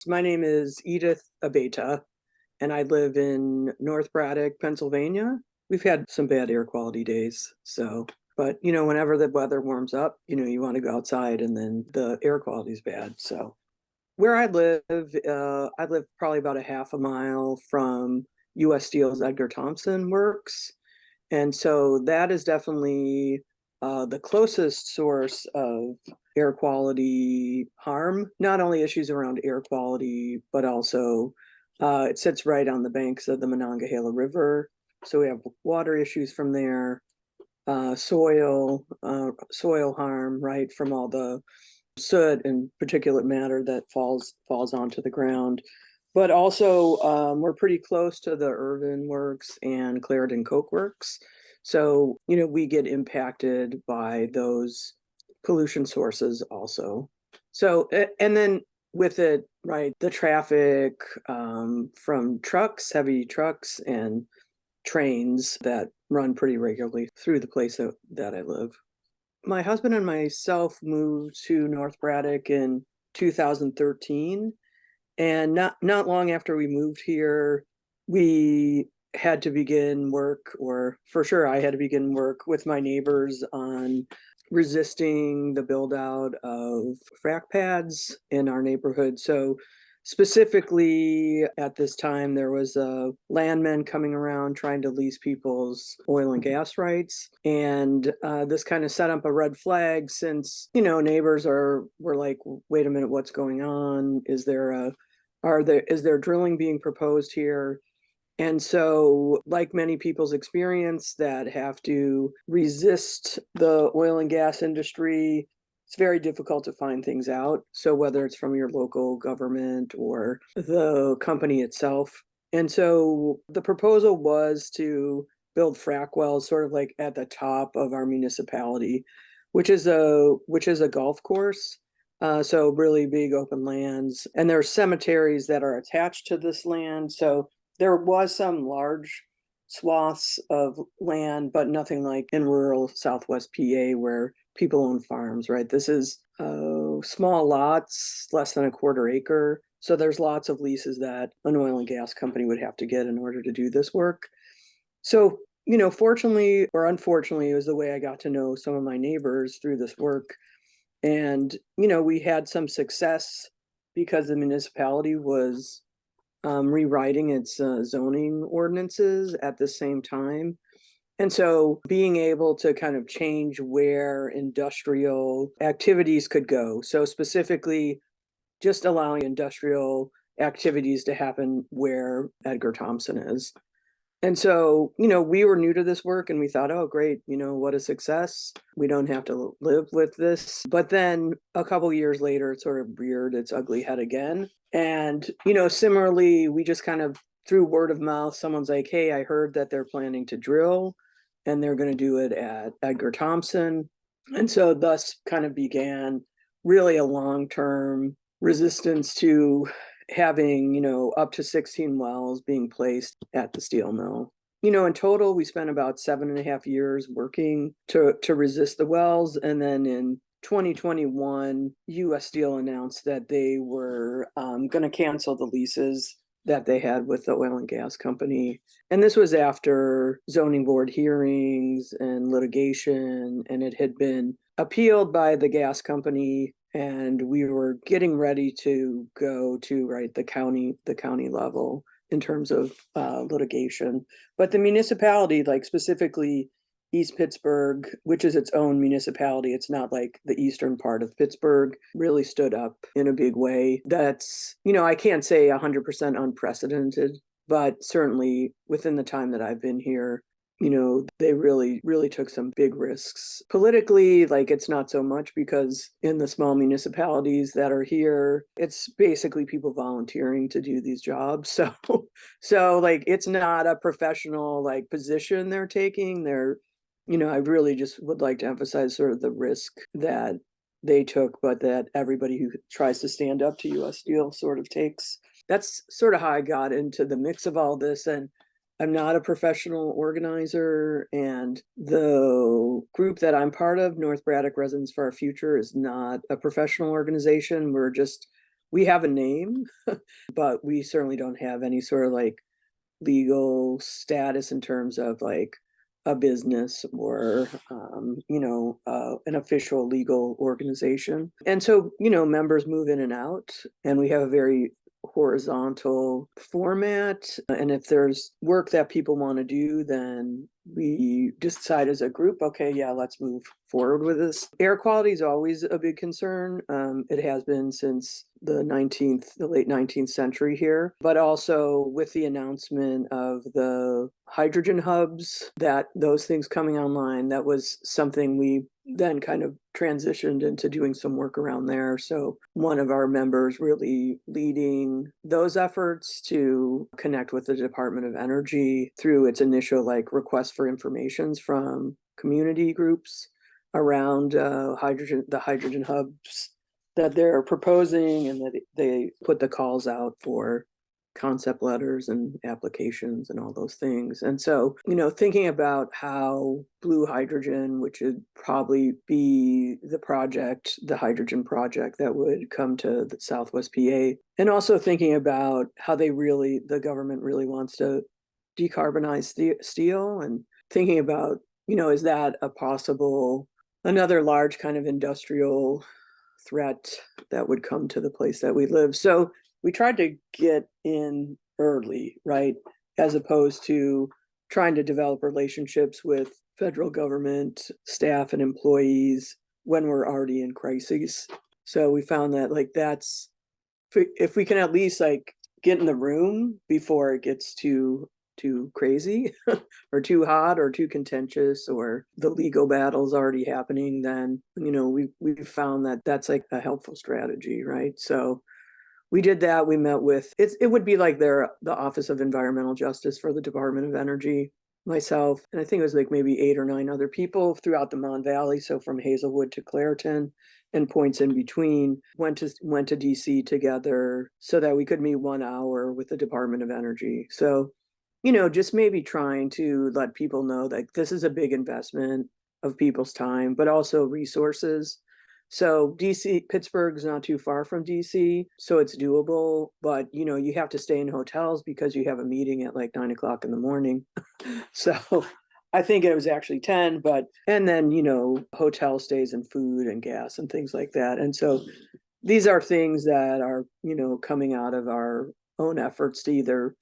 My name is Edith Abeyta, and I live in North Braddock, Pennsylvania. We've had some bad air quality days, but whenever the weather warms up, you want to go outside and then the air quality is bad. So where I live probably about a half a mile from US Steel's Edgar Thompson works. And so that is definitely the closest source of air quality harm, not only issues around air quality, but also it sits right on the banks of the Monongahela River. So we have water issues from there, soil harm, right, from all the soot and particulate matter that falls onto the ground. But also, we're pretty close to the Ervin works and Clairton Coke works. So, we get impacted by those pollution sources also. So, and then with it, right, the traffic from trucks, heavy trucks, and trains that run pretty regularly through the place that I live. My husband and myself moved to North Braddock in 2013, and not long after we moved here, we had to begin work, or for sure I had to begin work with my neighbors on resisting the build out of frac pads in our neighborhood. So specifically at this time, there was landmen coming around trying to lease people's oil and gas rights. And this kind of set up a red flag, since, neighbors were like, wait a minute, what's going on? Is there drilling being proposed here? And so, like many people's experience that have to resist the oil and gas industry, it's very difficult to find things out. So, whether it's from your local government or the company itself. And so, the proposal was to build frac wells sort of like at the top of our municipality, which is a golf course. So really big open lands, and there are cemeteries that are attached to this land. So there was some large swaths of land, but nothing like in rural Southwest PA where people own farms, right? This is small lots, less than a quarter acre. So there's lots of leases that an oil and gas company would have to get in order to do this work. So, fortunately or unfortunately, it was the way I got to know some of my neighbors through this work. And, we had some success because the municipality was rewriting its zoning ordinances at the same time. And so being able to kind of change where industrial activities could go. So specifically, just allowing industrial activities to happen where Edgar Thompson is. And so, we were new to this work and we thought, oh, great, what a success. We don't have to live with this. But then a couple years later, it sort of reared its ugly head again. And, similarly, we just kind of through word of mouth, someone's like, hey, I heard that they're planning to drill and they're going to do it at Edgar Thompson. And so thus kind of began really a long-term resistance to having, up to 16 wells being placed at the steel mill. In total, we spent about 7.5 years working to resist the wells. And then in 2021, US Steel announced that they were going to cancel the leases that they had with the oil and gas company. And this was after zoning board hearings and litigation, and it had been appealed by the gas company, and we were getting ready to go to the county level in terms of litigation. But the municipality, like specifically East Pittsburgh, which is its own municipality, it's not like the eastern part of Pittsburgh, really stood up in a big way. That's, I can't say 100% unprecedented, but certainly within the time that I've been here, they really, really took some big risks. Politically, like it's not so much, because in the small municipalities that are here, it's basically people volunteering to do these jobs. So like it's not a professional like position they're taking. I really just would like to emphasize sort of the risk that they took, but that everybody who tries to stand up to US Steel sort of takes. That's sort of how I got into the mix of all this. And I'm not a professional organizer, and the group that I'm part of, North Braddock Residents for Our Future, is not a professional organization. We're just we have a name, but we certainly don't have any sort of like legal status in terms of like a business or an official legal organization. And so, members move in and out, and we have a very horizontal format. And if there's work that people want to do, then we decide as a group, okay, yeah, let's move forward with this. Air quality is always a big concern. It has been since the late 19th century here, but also with the announcement of the hydrogen hubs, that those things coming online, that was something we then kind of transitioned into doing some work around there. So one of our members really leading those efforts to connect with the Department of Energy through its initial like request for informations from community groups around the hydrogen hubs that they're proposing, and that they put the calls out for concept letters and applications and all those things. And so, thinking about how blue hydrogen, which would probably be the hydrogen project that would come to the Southwest PA, and also thinking about how the government really wants to decarbonize steel, and thinking about, is that another large kind of industrial threat that would come to the place that we live. So we tried to get in early, right? As opposed to trying to develop relationships with federal government staff and employees when we're already in crises. So we found that if we can at least like get in the room before it gets too crazy or too hot or too contentious, or the legal battle's already happening, then we found that that's like a helpful strategy, right? So we did that. We met with it would be like the Office of Environmental Justice for the Department of Energy, myself, and I think it was like maybe 8 or 9 other people throughout the Mon Valley, so from Hazelwood to Clairton and points in between. Went to DC together so that we could meet 1 hour with the Department of Energy. So just maybe trying to let people know that this is a big investment of people's time, but also resources. So Pittsburgh's not too far from DC, so it's doable, but you have to stay in hotels because you have a meeting at like 9 o'clock in the morning. So I think it was actually 10, and then, hotel stays and food and gas and things like that. And so these are things that are, coming out of our own efforts to either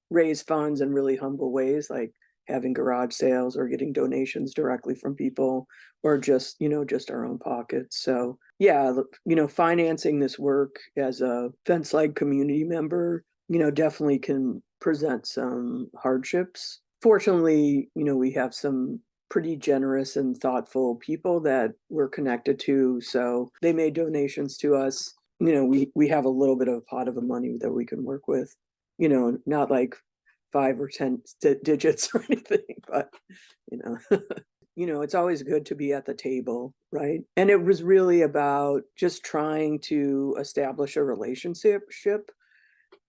raise funds in really humble ways, like having garage sales or getting donations directly from people, or just our own pockets. So yeah, financing this work as a fence-like community member, definitely can present some hardships. Fortunately, we have some pretty generous and thoughtful people that we're connected to, so they made donations to us. We have a little bit of a pot of money that we can work with, not like 5 or 10 digits or anything, but it's always good to be at the table, right? And it was really about just trying to establish a relationship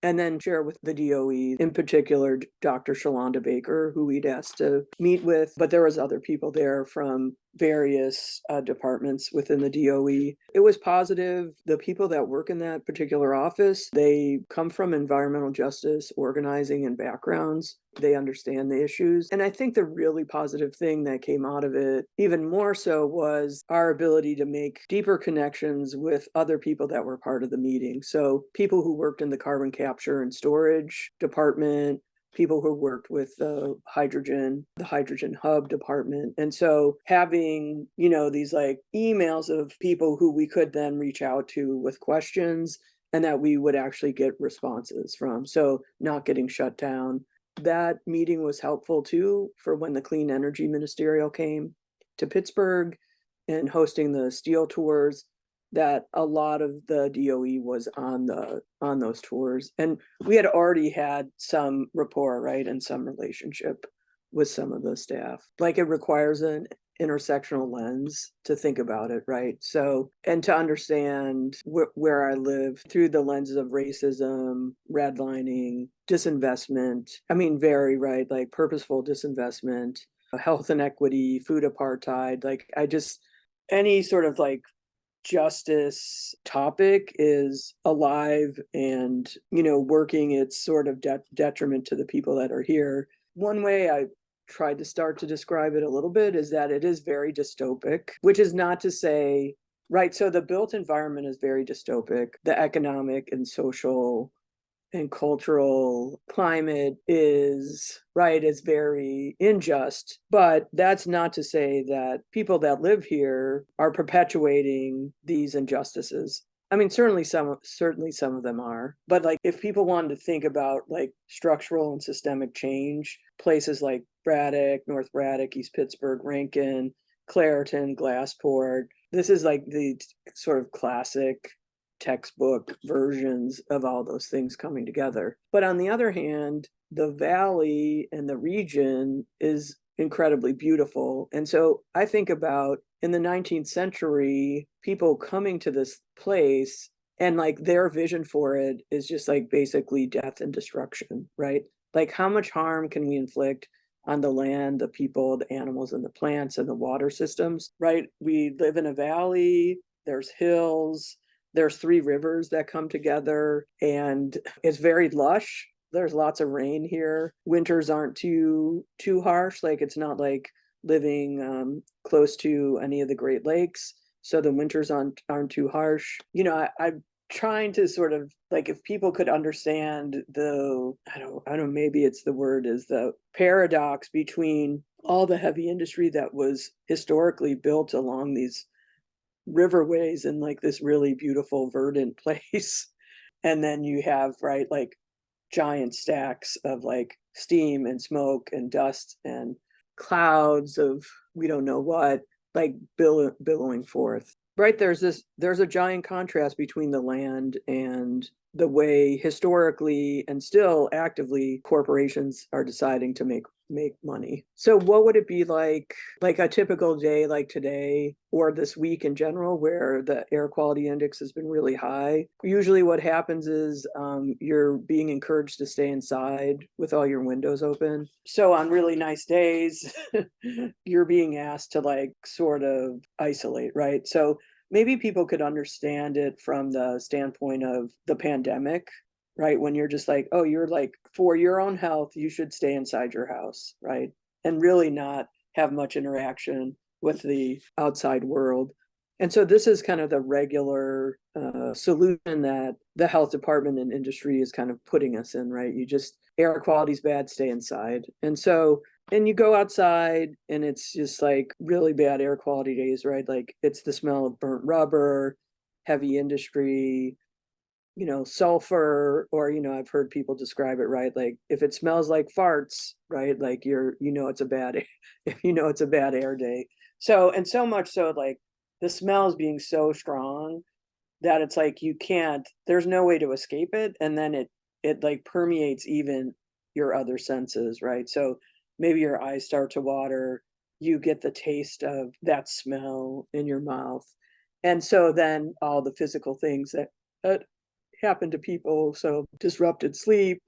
and then share with the DOE, in particular, Dr. Shalonda Baker, who we'd asked to meet with, but there was other people there from various departments within the DOE. It was positive. The people that work in that particular office, they come from environmental justice, organizing, and backgrounds. They understand the issues. And I think the really positive thing that came out of it, even more so, was our ability to make deeper connections with other people that were part of the meeting. So people who worked in the carbon capture and storage department, people who worked with the hydrogen hub department. And so having, these like emails of people who we could then reach out to with questions, and that we would actually get responses from. So not getting shut down. That meeting was helpful too for when the Clean Energy Ministerial came to Pittsburgh and hosting the steel tours, that a lot of the DOE was on those tours. And we had already had some rapport, right, and some relationship with some of the staff. Like, it requires an intersectional lens to think about it, right? So, and to understand where I live through the lenses of racism, redlining, disinvestment. I mean, very, right, like purposeful disinvestment, health inequity, food apartheid. Like, any sort of like justice topic is alive and, working its sort of detriment to the people that are here. One way I tried to start to describe it a little bit is that it is very dystopic, which is not to say, right, so the built environment is very dystopic. The economic and social and cultural climate is very unjust, but that's not to say that people that live here are perpetuating these injustices. I mean, certainly some of them are, but like if people wanted to think about like structural and systemic change, places like Braddock, North Braddock, East Pittsburgh, Rankin, Clairton, Glassport, this is like the sort of classic textbook versions of all those things coming together. But on the other hand, the valley and the region is incredibly beautiful. And so I think about in the 19th century, people coming to this place and like their vision for it is just like basically death and destruction, right? Like how much harm can we inflict on the land, the people, the animals, and the plants and the water systems, right? We live in a valley, there's hills, there's 3 rivers that come together, and it's very lush. There's lots of rain here. Winters aren't too harsh. Like it's not like living close to any of the Great Lakes, so the winters aren't too harsh. I'm trying to sort of like if people could understand I don't maybe it's the word is the paradox between all the heavy industry that was historically built along these riverways in like this really beautiful verdant place, and then you have like giant stacks of like steam and smoke and dust and clouds of we don't know what, like billowing forth. Right, there's a giant contrast between the land and the way historically and still actively corporations are deciding to make money. So what would it be like a typical day like today or this week in general where the air quality index has been really high? Usually what happens is you're being encouraged to stay inside with all your windows open. So on really nice days, you're being asked to like sort of isolate, right? So maybe people could understand it from the standpoint of the pandemic, right? When you're just like, oh, you're like, for your own health, you should stay inside your house, right? And really not have much interaction with the outside world. And so this is kind of the regular solution that the health department and industry is kind of putting us in, right? You just, air quality's bad, stay inside. And you go outside and it's just like really bad air quality days, right? Like it's the smell of burnt rubber, heavy industry, sulfur, or, I've heard people describe it, right? Like if it smells like farts, right? Like it's a bad, it's a bad air day. So, and so much so like the smells being so strong that it's like, there's no way to escape it. And then it like permeates even your other senses, right? So maybe your eyes start to water, you get the taste of that smell in your mouth. And so then all the physical things that happen to people, so disrupted sleep,